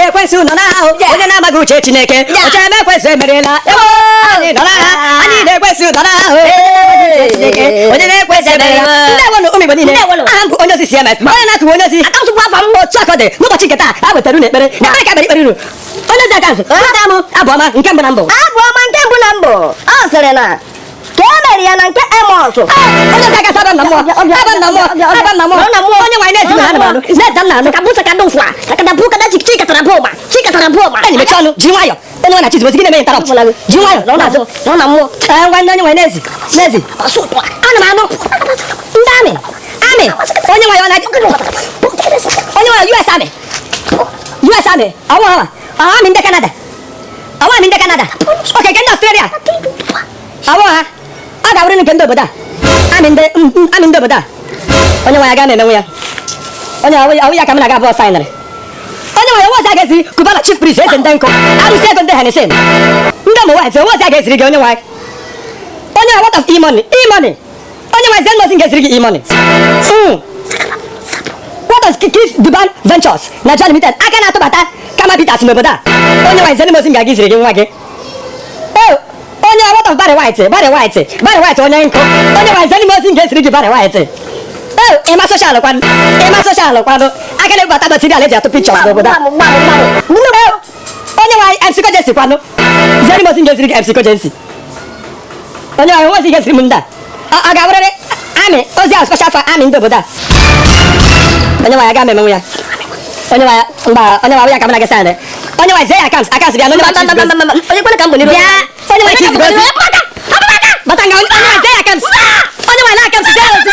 na-ekwesu nọ n'ahụ onye na-amaghị uche Chineke oche na-ekwesu emerela anyị nọ n'agha anyị na-ekwesu nọ n'ahụ onye na-ekwesu emerela ndị ewelu ụmụ Igbo niile aha m bụ onye ozi CMS onye na-akụwa onye ozi akaụntụ afọ m otu aka dị n'ụbọchị nke taa ha wetara unu ekpere na ka ekpere uru onye ozi akaụntụ ụta m abụọma nke mbụ na mbụ ọ sịrị na ka e mere ya na nke Amos onye ozi akaụntụ abụ na mmụọ onye nwanyị na-ezi ha anụmanụ na-eza nna anụ ka bụ ka dụ fwa ka da bu ka da chikatara boma enyi mechie ọnụ ji nwayọ onye nwe na chizi ozi gị na-eme interrupt ji nwayọ nọ na mmụọ ngwa onye nwanyị na-ezi ana m anụ ndị amị onye nwanyị onye nwanyị US Army amị ndị Canada oke nke ndị Australia awọ ha ọ ga-abụrụ nke ndị obodo a amị ndị obodo a onye nwanyị aga na-emenwe ya onye awụ ya ka m na-aga abụọ saịnarị onye nwanyị owozi a ga-eziri Cubana chief priest eze ndị nkụ arụsị ego ndị Hennessy ndị ụmụ nwaanyị owozi a ga-eziri gị onye nwanyị what of e-money onye nwanyị zen ga-eziri gị e-money what of Kiss Duban Ventures Nigeria Limited aka na-atụbata kama Peters n'obodo a onye nwanyị zen ga ga-eziri gị nwa gị onye what of Barry White onye nkụ onye nwanyị zen ga-eziri gị Barry White ịma soshal kwado aka na-ebubata material eji atụ pikchọs n'obodo a onye nwanyị MC Kojensi kwado zenimozi ga-eziri gị MC Kojensi onye nwanyị ozi ga-eziri m ndị a ga-abụrịrị amị ozi ahụ special for amị ndị obodo a onye nwanyị aga m emenwu ya onye nwanyị ya ka m na gesa onye nwanyị zee ya akams bịa onye kwere ka m bụ n'iru onye nwanyị chizi gozi bata nga onye nwanyị zee ya akams onye nwanyị na akams zee ozi